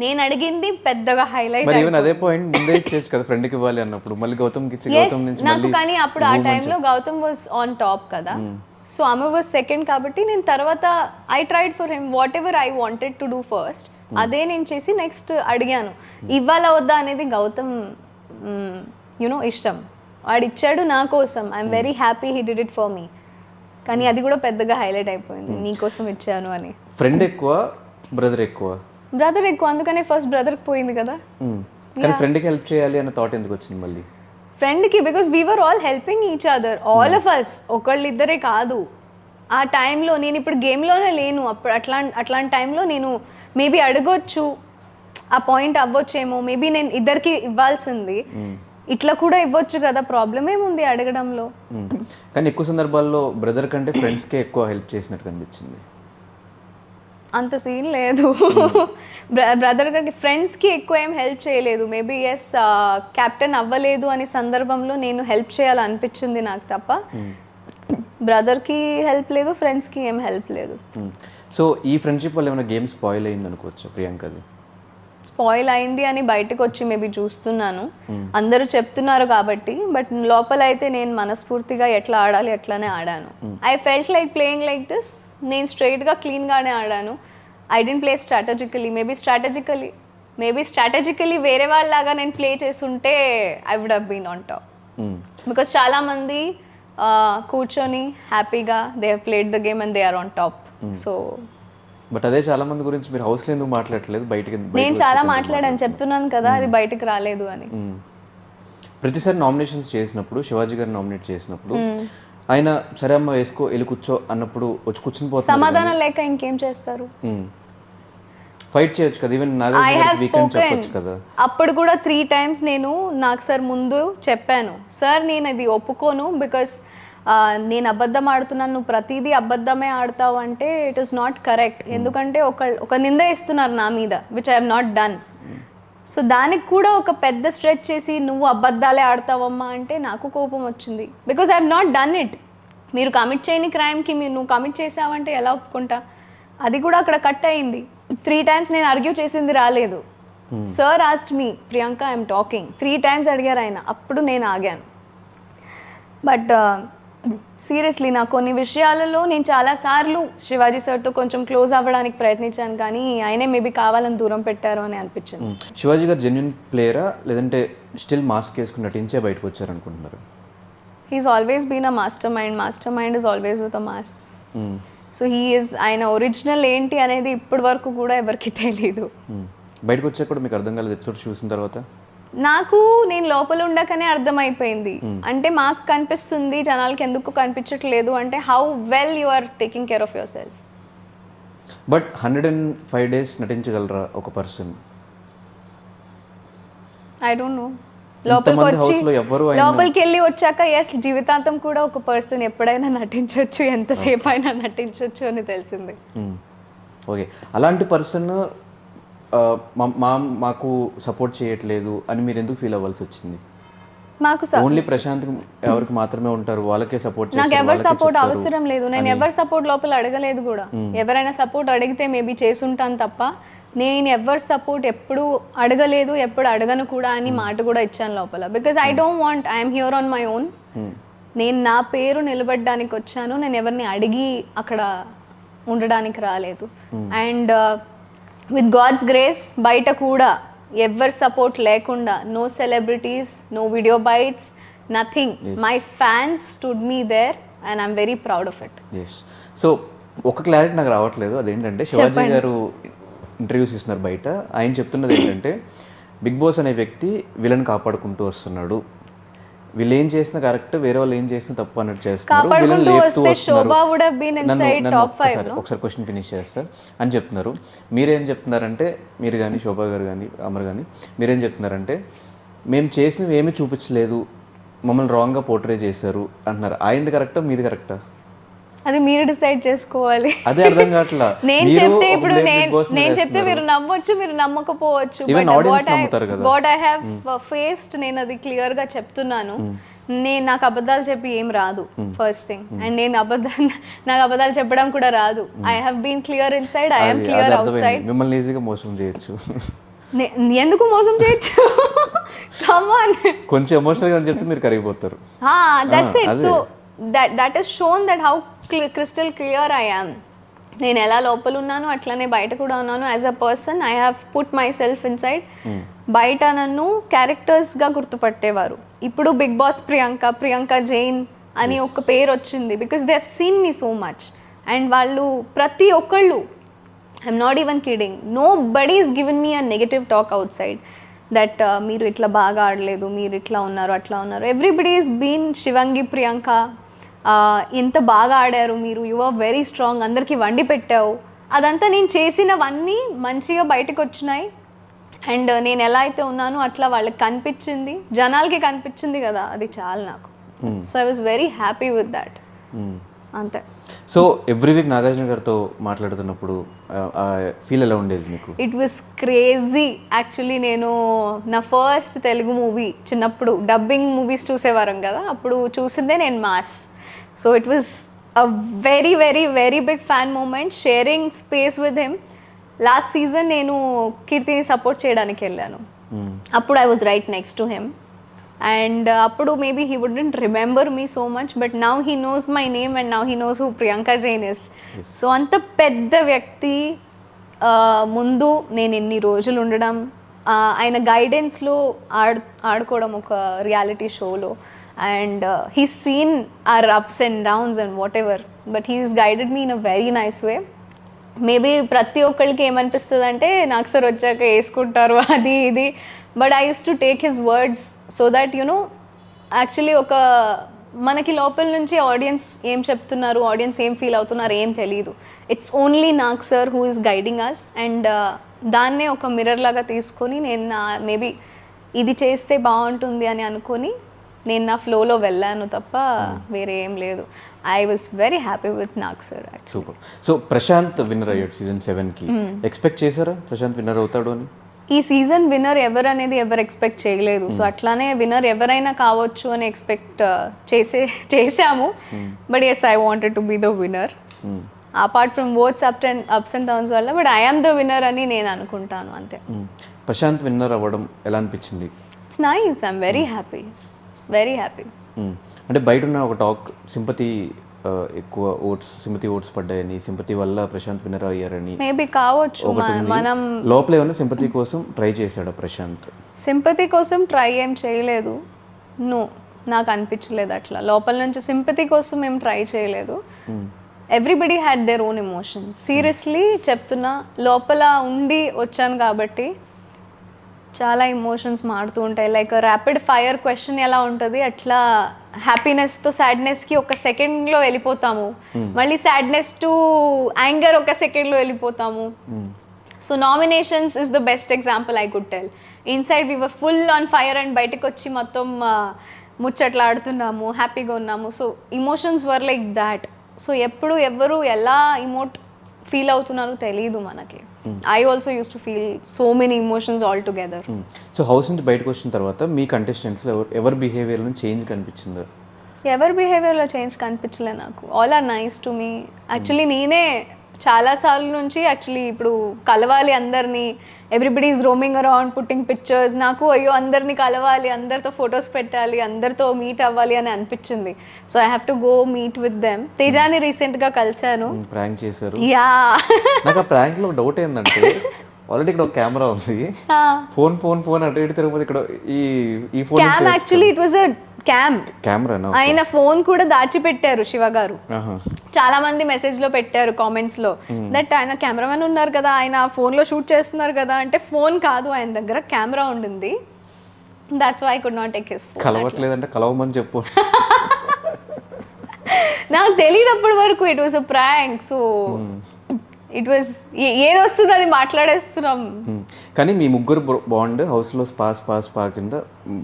నేను అడిగింది పెద్దగా హైలైట్. మరి ఈవెన్ అదే పాయింట్ ముందే ఇచ్చేచ్చు కదా ఫ్రెండ్ కి ఇవ్వాలి అన్నప్పుడు, మళ్ళీ గౌతమ్కి ఇచ్చి గౌతమ్ నుంచి నాకు. కానీ అప్పుడు ఆ టైంలో గౌతమ్ వాజ్ ఆన్ టాప్ కదా, సో ఆమె వాజ్ సెకండ్. కాబట్టి నేను తర్వాత I tried for him what ever I wanted to do first, అదే నేను చేసి నెక్స్ట్ అడిగాను. ఇవ్వాలా వద్దా అనేది గౌతమ్ యునో ఇష్టం, వాడు ఇచ్చాడు నా కోసం. I'm very happy he did it for me. కానీ అది కూడా పెద్దగా హైలైట్ అయిపోయింది, నీ కోసం ఇచ్చాను అని. ఫ్రెండ్ ఎక్కువ, బ్రదర్ ఎక్కువ? బ్రదర్ ఎక్కువ, అందుకనే ఫస్ట్ బ్రదర్కి పోయింది కదా. కానీ ఫ్రెండ్కి హెల్ప్ చేయాలి అన్న థాట్ ఎందుకు వచ్చింది మళ్ళీ? ఫ్రెండ్కి because we were all helping each other, all of us. ఒకళ్ళిద్దరే కాదు. ఆ టైంలో నేను ఇప్పుడు గేమ్లోనే లేను. అప్పుడు అట్లాంటి టైంలో నేను మేబీ అడగొచ్చు, ఆ పాయింట్ అవ్వచ్చేమో. మేబీ నేను ఇద్దరికి ఇవ్వాల్సింది, ఇట్లా కూడా ఇవ్వచ్చు కదా, ప్రాబ్లం ఏముంది అడగడంలో. కానీ ఎక్కువ సందర్భాల్లో బ్రదర్ కంటే ఫ్రెండ్స్కే ఎక్కువ హెల్ప్ చేసినట్టు కనిపించింది. అంత సీన్ లేదు. బ్రదర్ కంటే ఫ్రెండ్స్కి ఎక్కువ ఏం హెల్ప్ చేయలేదు. మేబీ ఎస్ క్యాప్టెన్ అవ్వలేదు అనే సందర్భంలో నేను హెల్ప్ చేయాలనిపించింది నాకు తప్ప. బ్రదర్కి హెల్ప్ లేదు, ఫ్రెండ్స్కి ఏం హెల్ప్ లేదు. సో ఈ ఫ్రెండ్షిప్ వల్ల ఏమైనా గేమ్ స్పాయిల్ అయింది అనుకోవచ్చు ప్రియాంకది? స్పాయిల్ అయింది అని బయటకు వచ్చి మేబీ చూస్తున్నాను, అందరూ చెప్తున్నారు కాబట్టి. బట్ లోపల అయితే నేను మనస్ఫూర్తిగా ఎట్లా ఆడాలి అట్లానే ఆడాను. I felt like playing like this. నేను స్ట్రైట్గా క్లీన్గానే ఆడాను. I didn't play strategically. Maybe strategically వేరే వాళ్ళలాగా నేను ప్లే చేస్తుంటే I would have been on top. Because చాలామంది కూర్చొని హ్యాపీగా they have played the game and they are on top. So but అదే చాలా మంది గురించి మీరు హౌస్లో ఎందుకు మాట్లాడలేదు? బయటికి నేను చాలా మాట్లాడాను, చెప్తున్నాను కదా అది బయటకు రాలేదు అని. ప్రతిసారి నామినేషన్స్ చేసినప్పుడు, శివాజీ గారు నామినేట్ చేసినప్పుడు ఆయన సరే అమ్మ వేసుకో వెళ్ళి కూర్చో అన్నప్పుడు వచ్చి కూర్చుని పోతారు. సమాధానం లేక ఇంకేం చేస్తారు? ఫైట్ చేయొచ్చు కదా, ఈవెన్ చెప్పొచ్చు కదా. అప్పుడు కూడా 3 times నాకు సార్ ముందు చెప్పాను, సార్ నేను అది ఒప్పుకోను, బికాస్ నేను అబద్ధం ఆడుతున్నాను, నువ్వు ప్రతిదీ అబద్ధమే ఆడతావు అంటే ఇట్ ఈస్ నాట్ కరెక్ట్. ఎందుకంటే ఒక నింద ఇస్తున్నారు నా మీద, which I have not done. So దానికి కూడా ఒక పెద్ద స్ట్రెచ్ చేసి నువ్వు అబద్ధాలే ఆడతావమ్మా అంటే నాకు కోపం వచ్చింది. Because I have not done it. మీరు కమిట్ చేయని క్రైమ్కి నువ్వు కమిట్ చేసావంటే ఎలా ఒప్పుకుంటా? అది కూడా అక్కడ కట్ అయింది. 3 times నేను ఆర్గ్యూ చేసింది రాలేదు. Sir asked me, Priyanka I'm talking, 3 times అడిగారు ఆయన, అప్పుడు నేను ఆగాను. బట్ సీరియస్లీ నా కొన్ని విషయాలలో నేను చాలాసార్లు శివాజీ సార్తో కొంచెం క్లోజ్ అవ్వడానికి ప్రయత్నించాను, కానీ ఆయనే మేబీ కావాలని దూరం పెట్టారు అని అనిపించింది. శివాజీ గారు జెన్యున్ ప్లేయరా లేదంటే స్టిల్ మాస్క్ వేసుకుని నటించే బయటకు వచ్చారు అనుకుంటున్నారు? He's always been a mastermind is always with a mask. So ఆయన ఒరిజినల్ ఏంటి అనేది ఇప్పటి వరకు కూడా ఎవరికి తెలియదు. బయటకు వచ్చాక కూడా మీకు అర్థం కాలేదు ఎపిసోడ్ చూసిన తర్వాత? నాకు నేను లోపల ఉండకనే అర్థమైపోయింది. అంటే మాకు కనిపిస్తుంది, జనాలకి ఎందుకు కనిపించట్లేదు అంటే how well you are taking care of yourself. But 105 days నటించగలరా ఒక పర్సన్? I don't no. లోపలికి వెళ్ళి వచ్చాక ఎస్ జీవితాంతం కూడా ఒక పర్సన్ ఎప్పుడైనా నటించవచ్చు, ఎంతసేపు అయినా నటించవచ్చు అని తెలిసింది. ఓకే, అలాంటి పర్సన్ మాకు సపోర్ట్ చేయట్లేదు అని మీరు ఎందుకు ఫీల్ అవ్వాల్సి వచ్చింది? మాకు ఓన్లీ ప్రశాంత్ ఎవరికి మాత్రమే ఉంటారు, వాళ్ళకే సపోర్ట్ నాకు ఎవరి సపోర్ట్ అవసరం లేదు, నేను ఎవరి సపోర్ట్ లోపల అడగలేదు కూడా. ఎవరైనా సపోర్ట్ అడిగితే మేబీ చేసుంటాను తప్ప నేను ఎవరి సపోర్ట్ ఎప్పుడు అడగలేదు, ఎప్పుడు అడగను కూడా అని మాట కూడా ఇచ్చాను లోపల. Because I don't want, I'm here on my own. నేను నా పేరు నిలబడడానికి వచ్చాను, నేను ఎవరిని అడిగి అక్కడ ఉండడానికి రాలేదు. అండ్ విత్ గాడ్స్ గ్రేస్ బయట కూడా ఎవరి సపోర్ట్ లేకుండా, no celebrities, no video bites, nothing. My fans stood me there and I'm very proud of it. So ఒక క్లారిటీ నాకు రావట్లేదు, అదేంటంటే శివాజీ గారు ఇంటర్వ్యూస్ ఇస్తున్నారు బయట, ఆయన చెప్తున్నది ఏంటంటే బిగ్ బాస్ అనే వ్యక్తి వీళ్ళని కాపాడుకుంటూ వస్తున్నాడు, వీళ్ళు ఏం చేసినా కరెక్ట్, వేరే వాళ్ళు ఏం చేసినా తప్పు అన్నట్టు చేస్తున్నారు, ఒకసారి క్వశ్చన్ ఫినిష్ చేస్తారు అని చెప్తున్నారు. మీరేం చెప్తున్నారంటే, మీరు కానీ శోభా గారు కానీ అమర్ కానీ మీరేం చెప్తున్నారంటే మేము చేసినవి ఏమీ చూపించలేదు, మమ్మల్ని రాంగ్గా పోర్ట్రే చేశారు అంటున్నారు. ఆయనది కరెక్టా మీది కరెక్టా? అది మీరు డిసైడ్ చేసుకోవాలి. అదే అర్థం కావట్లా. నేను చెప్తే ఇప్పుడు నేను చెప్తే మీరు నమ్మొచ్చు, మీరు నమ్మకపోవచ్చు. వాట్ ఐ హావ్ ఫేస్డ్, నేను అది క్లియర్ గా చెప్తున్నాను. నాకు అబద్ధాలు చెప్పి ఏం రాదు ఫస్ట్ థింగ్. అండ్ నాకు అబద్ధాలు చెప్పడం కూడా రాదు. I have been clear inside, I am clear outside. మిమ్మల్ని ఈజీగా మోసం చేయొచ్చు. ఎందుకు మోసం చేయొచ్చు? కమ్ ఆన్, కొంచెం ఎమోషనల్ గా చెప్తే మీరు కరిగిపోతారు. That's it. So that is shown that how crystal clear I am. నేను ఎలా లోపల ఉన్నాను అట్లనే బయట కూడా ఉన్నాను. As a person I have put my self in side. బయట నన్ను క్యారెక్టర్స్గా గుర్తుపట్టేవారు. ఇప్పుడు బిగ్ బాస్ ప్రియాంక జైన్ అని ఒక పేరు వచ్చింది because they have seen me so much. And వాళ్ళు ప్రతి ఒక్కళ్ళు, I'm not even kidding, nobody is given me a negative talk outside that మీరు ఇట్లా బాగా ఆడలేదు, మీరు ఇట్లా ఉన్నారు అట్లా ఉన్నారు. Everybody is been Shivangi, Priyanka ఎంత బాగా ఆడారు మీరు, యు ఆర్ వెరీ స్ట్రాంగ్, అందరికీ వండి పెట్టావు. అదంతా నేను చేసినవన్నీ మంచిగా బయటకు వచ్చినాయి. అండ్ నేను ఎలా అయితే ఉన్నానో అట్లా వాళ్ళకి కనిపించింది, జనాలకి కనిపించింది కదా, అది చాలు నాకు. So I was very happy with that. అంతే. సో ఎవ్రీ వీక్ నాగార్జున గారితో మాట్లాడుతున్నప్పుడు ఫీల్ ఎలా ఉండేది మీకు? It was crazy actually. నేను నా ఫస్ట్ తెలుగు మూవీ చిన్నప్పుడు డబ్బింగ్ మూవీస్ చూసేవారం కదా, అప్పుడు చూసిందే నేను mass. So it was a very very very big fan moment, sharing space with him. Last season నేను కీర్తిని సపోర్ట్ చేయడానికి వెళ్ళాను. అప్పుడు I was right next to him. And అప్పుడు maybe he wouldn't remember me so much, but now he knows my name and now he knows who Priyanka Jain is. So అంత పెద్ద వ్యక్తి ముందు నేను ఎన్ని రోజులు ఉండడం, ఆయన గైడెన్స్లో ఆడుకోవడం ఒక రియాలిటీ షోలో. And he seen our ups and downs and whatever, but he's guided me in a very nice way. Maybe ప్రతి ఒక్కరికి ఏమనిపిస్తుంది అంటే నాకు సార్ వచ్చాక వేసుకుంటారు అది ఇది, but I use to take his words so that you know actually ఒక మనకి లోపల నుంచి ఆడియన్స్ ఏం చెప్తున్నారు, ఆడియన్స్ ఏం ఫీల్ అవుతున్నారు ఏం తెలీదు. It's only Nag sir who is guiding us. And దాన్నే ఒక మిర్రర్ లాగా తీసుకొని నేను మేబీ ఇది చేస్తే బాగుంటుంది అని అనుకొని నేను నా ఫ్లోలో వెళ్ళాను తప్ప వేరే ఏం లేదు. I was very happy with Nag sir. Super. So Prashanth winner అయ్యాడు సీజన్ 7కి. ఎక్స్పెక్ట్ చేశారా ప్రశాంత్ విన్నర్ అవుతాడు అని? ఈ సీజన్ విన్నర్ ఎవరు అనేది ఎవరు ఎక్స్పెక్ట్ చేయలేదు. సో అట్లానే విన్నర్ ఎవరైనా కావచ్చు అని ఎక్స్పెక్ట్ చేసాము. But yes, I wanted to be the winner apart from votes ups and downs వల్ల. But I am the winner అని నేను అనుకుంటాను అంతే. ప్రశాంత్ విన్నర్ అవ్వడం ఎలా అనిపించింది? It's nice, I'm very happy, very happy. అంటే బయట ఉన్న ఒక టాక్ సింపతి ఎక్కువ సింపతి ఓట్స్ పడ్డాయని, సింపతి వల్ల ప్రశాంత్ విన్నర్ అయ్యారని. మేబీ కావచ్చు. మనం లోపల ఏమైనా సింపతి కోసం ట్రై చేశాడు ప్రశాంత్? సింపతి కోసం ట్రై ఏం చేయలేదు. నాకు అనిపించలేదు అట్లా. లోపల నుంచి సింపతి కోసం ఏం ట్రై చేయలేదు. Everybody had their own emotions. Seriously చెప్తున్నా, లోపల ఉండి వచ్చాను కాబట్టి చాలా ఎమోషన్స్ మారుతూ ఉంటాయి. లైక్ ర్యాపిడ్ ఫైర్ క్వశ్చన్ ఎలా ఉంటుంది అట్లా హ్యాపీనెస్తో సాడ్నెస్కి ఒక సెకండ్లో వెళ్ళిపోతాము, మళ్ళీ సాడ్నెస్ టు యాంగర్ ఒక సెకండ్లో వెళ్ళిపోతాము. So nominations is the best example I could tell. Inside we were full on fire and బయటకు వచ్చి మొత్తం ముచ్చట్లాడుతున్నాము, హ్యాపీగా ఉన్నాము. So emotions were like that. So ఎప్పుడు ఎవరు ఎలా ఫీల్ అవుతున్నారో తెలియదు మనకి. I also use to feel so many emotions all together. So house నుంచి బయటకు వచ్చిన తర్వాత మీ కంటెస్టెంట్స్లో ఎవరి బిహేవియర్లో చేంజ్ కనిపించిందా? ఎవరి బిహేవియర్లో చేంజ్ కనిపించలే నాకు. All are nice to me. Actually నేనే చాలాసార్లు నుంచి యాక్చువల్లీ ఇప్పుడు కలవాలి అందరినీ, everybody is roaming around putting pictures. నాకు అయ్యో అందరినీ కలవాలి, అందరితో ఫొటోస్ పెట్టాలి, అందరితో మీట్ అవ్వాలి అని అనిపించింది. So I have to go meet with them. తేజాని రీసెంట్గా కలిశాను. ప్రాంక్ చేశారు. యా, నాకు ఆ ప్రాంక్లో డౌట్ ఏంటంటే ఆల్రెడీ ఇక్కడ ఒక కెమెరా ఉంది, ఫోన్ ఫోన్ ఫోన్ అటు ఇటు తిరగకపోతే ఇక్కడ ఈ phone cam actually it was a camera ఆయన ఫోన్ కూడా దాచిపెట్టారు శివ గారు. చాలా మంది మెసేజ్ లో పెట్టారు కామెంట్స్ లో దట్ ఆయన కెమెరామెన్ ఉన్నారు కదా, ఆయన ఫోన్ లో షూట్ చేస్తున్నారు కదా అంటే, ఫోన్ కాదు ఆయన దగ్గర కెమెరా ఉండింది. That's why I could not take his phone. కలవట్లేదంటే కలవమని చెప్పు. నాకు తెలియదు అప్పటి వరకు it was a prank. So it was ఏది వస్తుంది అది మాట్లాడేస్తున్నాం. కానీ మీ ముగ్గురు బాండ్ హౌస్లో స్పా కింద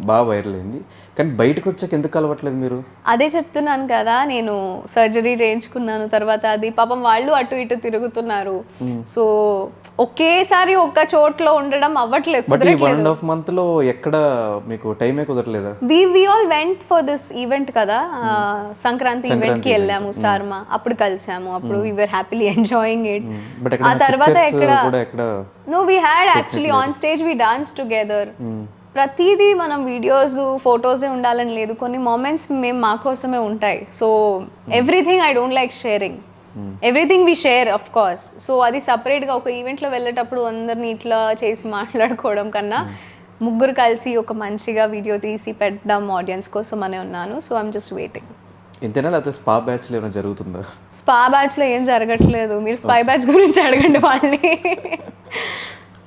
బాగా వైరల్ అయింది. కానీ బయటకు వచ్చాక ఎందుకు కలవట్లేదు మీరు? అదే చెప్తున్నాను కదా, నేను సర్జరీ చేయించుకున్నాను తర్వాత అది పాపం వాళ్ళు అటు ఇటు తిరుగుతున్నారు. సో ఒకేసారి ఒక్క చోట్లో ఉండడం అవ్వట్లేదు. బట్ ఈ 1.5 month లో ఎక్కడ మీకు టైమే కుదరలేదా? We all went for this event కదా, సంక్రాంతి ఈవెంట్ కి వెళ్ళాము స్టార్మా, అప్పుడు కలిసాము, అప్పుడు we were happily enjoying it. ఆ తర్వాత ఎక్కడ no we had actually on stage we dance together. ప్రతిదీ మనం వీడియోస్ ఫొటోసే ఉండాలని లేదు, కొన్ని మూమెంట్స్ మేము మా కోసమే ఉంటాయి. So everything I don't like sharing, everything we share of course. So అది సపరేట్గా ఒక ఈవెంట్లో వెళ్ళేటప్పుడు అందరినీ ఇట్లా చేసి మాట్లాడుకోవడం కన్నా ముగ్గురు కలిసి ఒక మంచిగా వీడియో తీసి పెట్టడం ఆడియన్స్ కోసం అనే ఉన్నాను. So I'm just waiting. ఇంతేనా లేకపోతే స్పా బ్యాచ్లో ఏమైనా జరుగుతుందా? స్పా బ్యాచ్లో ఏం జరగట్లేదు, మీరు స్పై బ్యాచ్ గురించి అడగండి వాళ్ళని.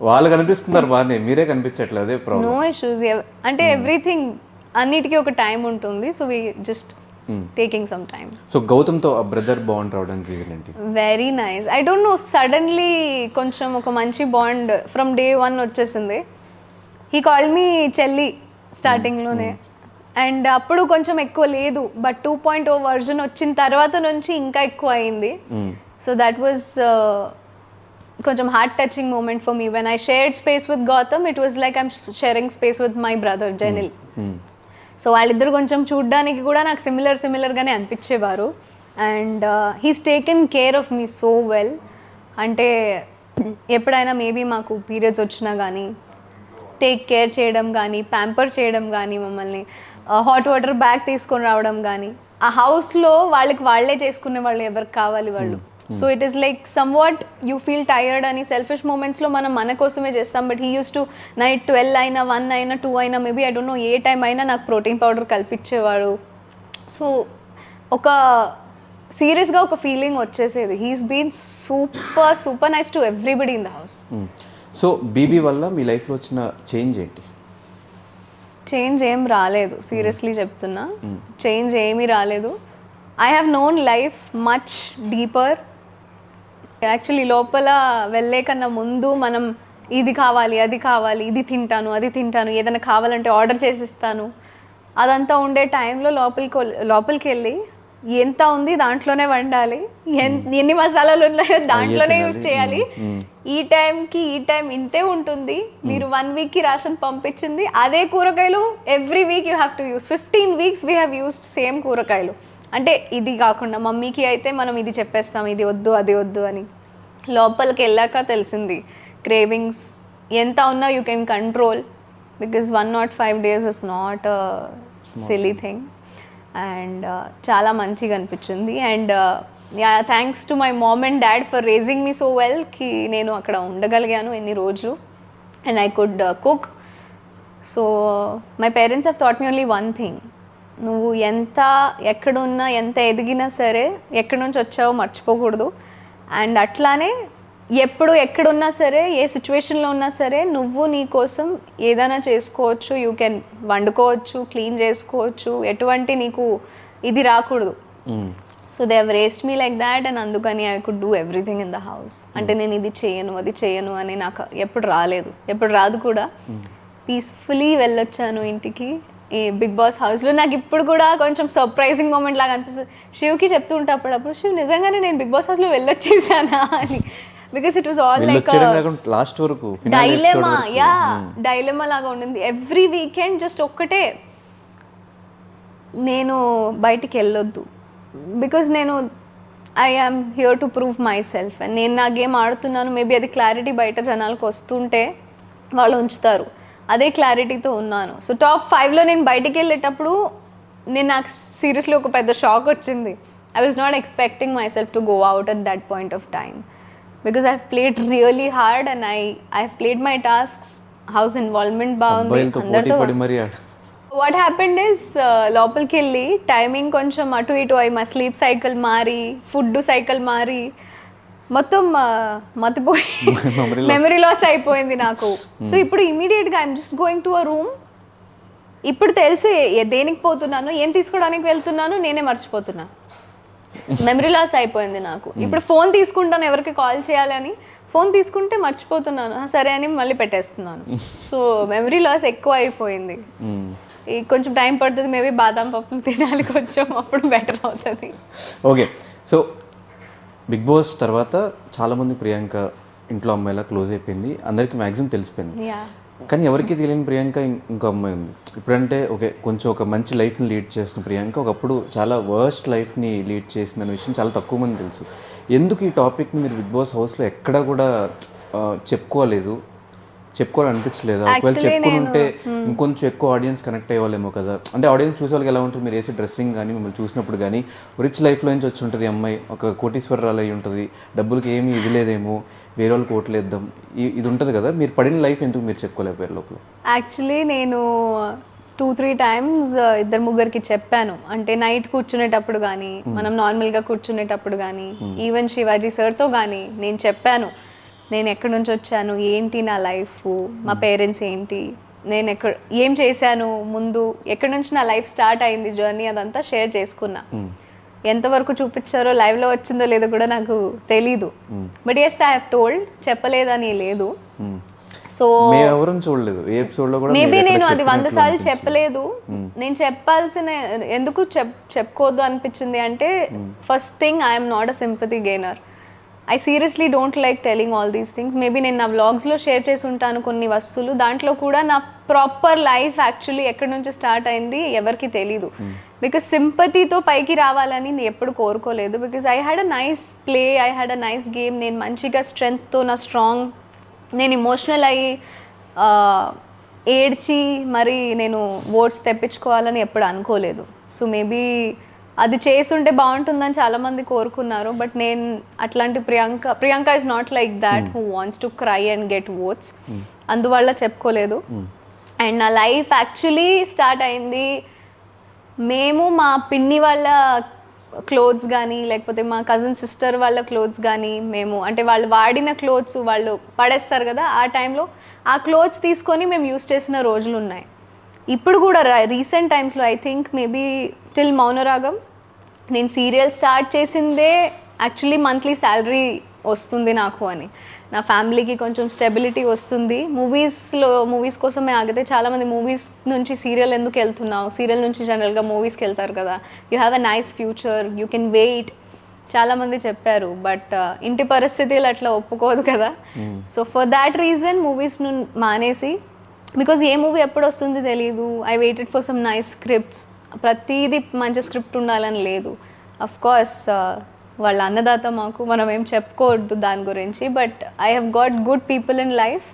వాళ్ళు కనిపిస్తున్నారు బాగానే, మీరే కనిపించట్లేదు, అదే ప్రాబ్లం. నో ఇష్యూస్, అంటే ఎవ్రీథింగ్ అన్నిటికీ ఒక టైం ఉంటుంది. So we just taking some time. So గౌతమ్తో ఆ బ్రదర్ బాండ్ రావడానికి రీజన్ ఏంటి? Very nice. I don't know, suddenly కొంచెం ఒక మంచి బాండ్ ఫ్రమ్ day 1 వచ్చేసింది. హీ కాల్డ్ మీ చెల్లి స్టార్టింగ్లోనే, అండ్ అప్పుడు కొంచెం ఎక్కువ లేదు, బట్ 2.0 వర్జన్ వచ్చిన తర్వాత నుంచి ఇంకా ఎక్కువ అయింది. సో దట్ వాజ్ కొంచెం heart touching moment for me. When I shared space with Gautham, it was like I'm sharing space with my brother Jenil. So వాళ్ళిద్దరు కొంచెం చూడ్డానికి కూడా నాకు సిమిలర్గానే అనిపించేవారు. And he's taken care of me so well. అంటే ఎప్పుడైనా మేబీ మాకు పీరియడ్స్ వచ్చినా కానీ టేక్ కేర్ చేయడం కానీ, ప్యాంపర్ చేయడం కానీ, మమ్మల్ని హాట్ వాటర్ బ్యాగ్ తీసుకొని రావడం కానీ, ఆ హౌస్లో వాళ్ళే చేసుకునే వాళ్ళు ఎవరికి కావాలి వాళ్ళు. So it is like some what you feel tired అని సెల్ఫిష్ మూమెంట్స్లో మనం మన కోసమే చేస్తాం. But he use to night 12 అయినా 1 అయినా 2 అయినా maybe I don't no A time అయినా నాకు ప్రోటీన్ పౌడర్ కల్పించేవాడు. సో ఒక సీరియస్గా ఒక ఫీలింగ్ వచ్చేసేది. He's been super nice to everybody in the house. So BB వల్ల మీ లైఫ్లో వచ్చిన చేంజ్ ఏంటి? చేంజ్ ఏం రాలేదు, సీరియస్లీ చెప్తున్నా, చేంజ్ ఏమీ రాలేదు. I have known life much deeper. Actually లోపల వెళ్ళే కన్నా ముందు మనం ఇది కావాలి, అది కావాలి, ఇది తింటాను, అది తింటాను, ఏదైనా కావాలంటే ఆర్డర్ చేసిస్తాను, అదంతా ఉండే టైంలో లోపలికి వెళ్ళి ఎంత ఉంది దాంట్లోనే వండాలి, ఎన్ని మసాలాలు ఉన్నాయో దాంట్లోనే యూజ్ చేయాలి, ఈ టైంకి ఈ టైం ఇంతే ఉంటుంది, మీరు 1 weekకి రేషన్ పంపించింది అదే కూరగాయలు every week you have to use. 15 weeks we have used same కూరగాయలు. అంటే ఇది కాకుండా మమ్మీకి అయితే మనం ఇది చెప్పేస్తాం, ఇది వద్దు అది వద్దు అని. లోపలికి వెళ్ళాక తెలిసింది క్రేవింగ్స్ ఎంత ఉన్నా you can control, because 105 days is not a silly thing. And చాలా మంచిగా అనిపించింది. And thanks to my mom and dad for raising me so well కి నేను అక్కడ ఉండగలిగాను ఎన్ని రోజులు, and I could cook. So my parents have taught me only one thing, నువ్వు ఎక్కడున్నా ఎంత ఎదిగినా సరే ఎక్కడి నుంచి వచ్చావో మర్చిపోకూడదు. అండ్ అట్లానే ఎప్పుడు ఎక్కడున్నా సరే ఏ సిచ్యువేషన్లో ఉన్నా సరే నువ్వు నీ కోసం ఏదైనా చేసుకోవచ్చు, యూ కెన్ వండుకోవచ్చు, క్లీన్ చేసుకోవచ్చు, ఎటువంటి నీకు ఇది రాకూడదు. So they have raised me like that, and అందుకని I could do everything in the house. అంటే నేను ఇది చేయను అది చేయను అని నాకు ఎప్పుడు రాలేదు, ఎప్పుడు రాదు కూడా. పీస్ఫుల్లీ వెళ్ళొచ్చాను ఇంటికి, ఈ బిగ్ బాస్ హౌస్లో. నాకు ఇప్పుడు కూడా కొంచెం సర్ప్రైజింగ్ మూమెంట్ లాగా అనిపిస్తుంది. శివ్కి చెప్తూ ఉంటా అప్పుడప్పుడు, శివ్ నిజంగానే నేను బిగ్ బాస్ హౌస్లో వెళ్ళొచ్చేసానా అని. Because it was all like last వరకు డైలెమా, డైలెమా లాగా ఉండింది. ఎవ్రీ వీకెండ్ జస్ట్ ఒక్కటే, నేను బయటికి వెళ్ళొద్దు బికాజ్ నేను I am here to prove myself. And నేను నా గేమ్ ఆడుతున్నాను. మేబీ అది క్లారిటీ బయట జనాలకు వస్తుంటే వాళ్ళు ఉంచుతారు, అదే క్లారిటీతో ఉన్నాను. సో టాప్ 5లో నేను బయటికి వెళ్ళేటప్పుడు నాకు సీరియస్లీ ఒక పెద్ద షాక్ వచ్చింది. I was not expecting my self to go out at that point of time because I have played really hard and I have played my tasks. House involvement బాగుంది అందరితో. What happened is లోపలికి వెళ్ళి timing కొంచెం అటు ఇటు అయి, మా sleep cycle మారి, ఫుడ్ సైకిల్ మారి, మొత్తం మతిపోయి మెమరీ లాస్ అయిపోయింది నాకు. సో ఇప్పుడు ఇమీడియట్గా I'm just going to a room. ఇప్పుడు తెలుసు దేనికి పోతున్నాను, ఏం తీసుకోవడానికి వెళ్తున్నాను, నేనే మర్చిపోతున్నాను. మెమరీ లాస్ అయిపోయింది నాకు. ఇప్పుడు ఫోన్ తీసుకుంటాను ఎవరికి కాల్ చేయాలని, ఫోన్ తీసుకుంటే మర్చిపోతున్నాను, సరే అని మళ్ళీ పెట్టేస్తున్నాను. సో మెమరీ లాస్ ఎక్కువ అయిపోయింది. కొంచెం టైం పడుతుంది, మేబీ బాదం పప్పులు తినాలి కొంచెం, అప్పుడు బెటర్ అవుతుంది. ఓకే, సో బిగ్ బాస్ తర్వాత చాలామంది ప్రియాంక ఇంట్లో అమ్మాయిలా క్లోజ్ అయిపోయింది, అందరికీ మ్యాక్సిమం తెలిసిపోయింది. కానీ ఎవరికి తెలియని ప్రియాంక ఇంకో అమ్మాయి ఉంది. ఇప్పుడంటే ఓకే, కొంచెం ఒక మంచి లైఫ్ని లీడ్ చేసిన ప్రియాంక ఒకప్పుడు చాలా వర్స్ట్ లైఫ్ని లీడ్ చేసిందనే విషయం చాలా తక్కువ మంది తెలుసు. ఎందుకు ఈ టాపిక్ని మీరు బిగ్ బాస్ హౌస్లో ఎక్కడ కూడా చెప్పుకోవాలనిపించలేదు? ఒకవేళ చెప్పుకుంటే ఇంకొంచెం ఎక్కువ ఆడియన్స్ కనెక్ట్ అయ్యేవాళ్ళేమో కదా. అంటే ఆడియన్స్ చూసే వాళ్ళకి ఎలా ఉంటుంది, మీరు వేసే డ్రెస్సింగ్ కానీ మిమ్మల్ని చూసినప్పుడు కానీ రిచ్ లైఫ్లో నుంచి వచ్చి ఉంటుంది అమ్మాయి, ఒక కోటీశ్వరరాలు అయి ఉంటుంది, డబ్బులకి ఏమీ ఇది లేదేమో, వేరే వాళ్ళు కోట్లేద్దాం, ఇది ఉంటుంది కదా. మీరు పడిన లైఫ్ ఎందుకు మీరు చెప్పుకోలేకపోయారు లోపల? యాక్చువల్లీ నేను 2-3 టైమ్స్ ఇద్దరు ముగ్గురికి చెప్పాను. అంటే నైట్ కూర్చునేటప్పుడు కానీ, మనం నార్మల్గా కూర్చునేటప్పుడు కానీ, ఈవెన్ శివాజీ సార్తో కానీ నేను చెప్పాను, నేను ఎక్కడి నుంచి వచ్చాను, ఏంటి నా లైఫ్, మా పేరెంట్స్ ఏంటి, నేను ఏం చేశాను ముందు, ఎక్కడి నుంచి నా లైఫ్ స్టార్ట్ అయింది జర్నీ, అదంతా షేర్ చేసుకున్నా. ఎంతవరకు చూపించారో, లైవ్లో వచ్చిందో లేదో కూడా నాకు తెలీదు. But yes I have told, చెప్పలేదని లేదు. సో మేబీ నేను అది 100 సార్లు చెప్పలేదు. నేను చెప్పాల్సిన ఎందుకు చెప్పుకోవద్దు అనిపించింది అంటే, first thing I'm not a sympathy gainer. I seriously don't like telling all these things. Maybe నేను నా వ్లాగ్స్లో షేర్ చేసి ఉంటాను కొన్ని వస్తువులు, దాంట్లో కూడా నా ప్రాపర్ లైఫ్ యాక్చువల్లీ ఎక్కడి నుంచి స్టార్ట్ అయింది ఎవరికి తెలీదు. బికాస్ సింపతితో పైకి రావాలని నేను ఎప్పుడు కోరుకోలేదు. Because I had a nice play, I had a nice game. నేను మంచిగా స్ట్రెంగ్త్తో, నా స్ట్రాంగ్, నేను ఇమోషనల్ అయ్యి ఏడ్చి మరి నేను ఓట్స్ తెప్పించుకోవాలని ఎప్పుడు అనుకోలేదు. సో మేబీ అది చేసుంటే బాగుంటుందని చాలామంది కోరుకున్నారు. బట్ నేను అట్లాంటి Priyanka is not like that who wants to cry and get votes. అందువల్ల చెప్పుకోలేదు. అండ్ నా లైఫ్ యాక్చువల్లీ స్టార్ట్ అయింది, మేము మా పిన్ని వాళ్ళ క్లోత్స్ కానీ, లేకపోతే మా కజిన్ సిస్టర్ వాళ్ళ క్లోత్స్ కానీ, మేము అంటే వాళ్ళు వాడిన క్లోత్స్ వాళ్ళు పడేస్తారు కదా, ఆ టైంలో ఆ క్లోత్స్ తీసుకొని మేము యూస్ చేసిన రోజులు ఉన్నాయి. ఇప్పుడు కూడా రీసెంట్ టైమ్స్లో I think maybe till Mounaragam నేను సీరియల్ స్టార్ట్ చేసిందే యాక్చువల్లీ మంత్లీ శాలరీ వస్తుంది నాకు అని, నా ఫ్యామిలీకి కొంచెం స్టెబిలిటీ వస్తుంది. మూవీస్ కోసమే ఆగితే చాలామంది మూవీస్ నుంచి సీరియల్ ఎందుకు వెళ్తున్నావు, సీరియల్ నుంచి జనరల్గా మూవీస్కి వెళ్తారు కదా, you have a nice future, you can wait, చాలామంది చెప్పారు. బట్ ఇంటి పరిస్థితులు అట్లా ఒప్పుకోదు కదా. సో ఫర్ దాట్ రీజన్ మూవీస్ను మానేసి, బికాజ్ ఏ మూవీ ఎప్పుడు వస్తుంది తెలియదు, I waited for some nice scripts. ప్రతిదీ మంచి స్క్రిప్ట్ ఉండాలని లేదు. అఫ్ కోర్స్ వాళ్ళ అన్నదాత మాకు, మనం ఏం చెప్పుకోవద్దు దాని గురించి. But I have got good people in life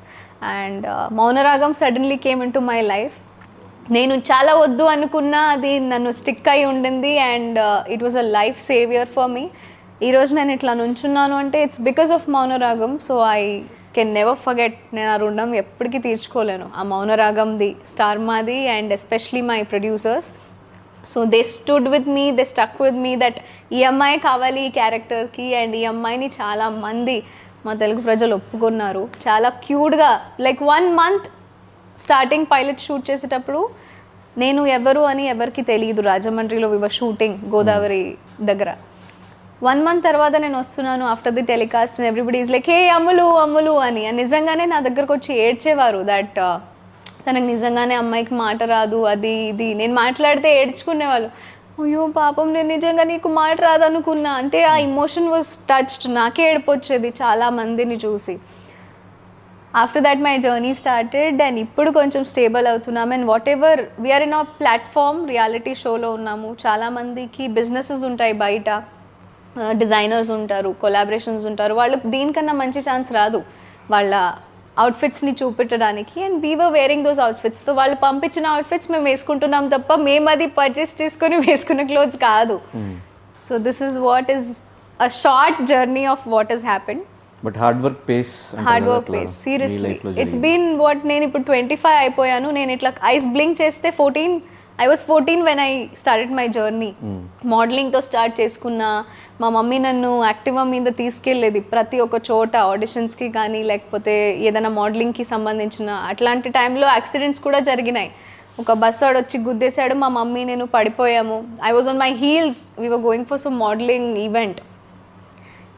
and Mounaragam suddenly came in to my life. నేను చాలా వద్దు అనుకున్నా అది నన్ను స్టిక్ అయి ఉండింది and it was a life saviour for me. ఈరోజు నేను ఇట్లా నుంచున్నాను అంటే it's because of Mounaragam. So I can never forget. నేను ఆ రుణం ఎప్పటికీ తీర్చుకోలేను. ఆ మౌనరాగంది, స్టార్ మాది and especially my producers. So they stood with me, they stuck with me that ఈ అమ్మాయి కావాలి ఈ క్యారెక్టర్కి. అండ్ ఈ అమ్మాయిని చాలామంది మా తెలుగు ప్రజలు ఒప్పుకున్నారు. చాలా క్యూట్గా, like 1 month starting pilot shoot చేసేటప్పుడు నేను ఎవరు అని ఎవరికి తెలియదు. రాజమండ్రిలో వివర్ షూటింగ్ గోదావరి దగ్గర. 1 month తర్వాత నేను వస్తున్నాను after the telecast and everybody is like hey Ammulu Ammulu అని. నిజంగానే నా దగ్గరకు వచ్చి ఏడ్చేవారు దట్ తనకు నిజంగానే అమ్మాయికి మాట రాదు అది ఇది నేను మాట్లాడితే ఏడ్చుకునేవాళ్ళు, అయ్యో పాపం నేను నిజంగా నీకు మాట రాదు అనుకున్నా. అంటే ఆ ఇమోషన్ వాజ్ టచ్డ్, నాకే ఏడుపు వచ్చేది చాలా మందిని చూసి. After that my journey started and ఇప్పుడు కొంచెం స్టేబుల్ అవుతున్నాం. And whatever we are in a platform, reality షోలో ఉన్నాము. చాలామందికి బిజినెసెస్ ఉంటాయి బయట, డిజైనర్స్ ఉంటారు, కొలాబరేషన్స్ ఉంటారు, వాళ్ళకి దీనికన్నా మంచి ఛాన్స్ రాదు వాళ్ళ అవుట్ఫిట్స్ని చూపెట్టడానికి. And we were wearing those అవుట్ఫిట్స్తో వాళ్ళు పంపించిన అవుట్ఫిట్స్ మేము వేసుకుంటున్నాం తప్ప మేము అది పర్చేస్ చేసుకొని వేసుకున్న క్లోత్స్ కాదు. So this is what is a short journey of what is happened. But hard work pays, seriously it's been what. నేను ఇప్పుడు 25 అయిపోయాను. నేను ఇట్లా ఐస్ బ్లింక్ చేస్తే 14, I was 14 when I started my journey. మోడలింగ్తో స్టార్ట్ చేసుకున్నా. మా మమ్మీ నన్ను యాక్టివా మీద తీసుకెళ్ళేది ప్రతి ఒక్క చోట, ఆడిషన్స్కి కానీ లేకపోతే ఏదైనా మోడలింగ్కి సంబంధించిన. అట్లాంటి టైంలో యాక్సిడెంట్స్ కూడా జరిగినాయి. ఒక బస్ వాడు వచ్చి గుద్దేశాడు, మా మమ్మీ నేను పడిపోయాము. I was on my heels, we were going for some modelling event.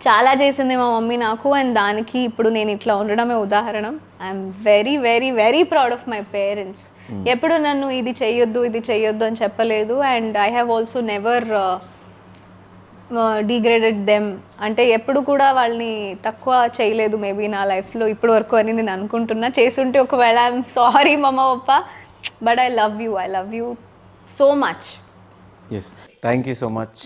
చాలా చేసింది మా మమ్మీ నాకు, అండ్ దానికి ఇప్పుడు నేను ఇట్లా ఉండడమే ఉదాహరణం. I'm very very very proud of my parents. ఎప్పుడు నన్ను ఇది చెయ్యొద్దు ఇది చెయ్యొద్దు అని చెప్పలేదు. And I have also never degraded them. అంటే ఎప్పుడు కూడా వాళ్ళని తక్కువ చేయలేదు మేబీ నా లైఫ్లో ఇప్పటి వరకు అని నేను అనుకుంటున్నా. చేసుంటే ఒకవేళ I'm sorry mumma papa, but I love you so much. Yes, thank you so much.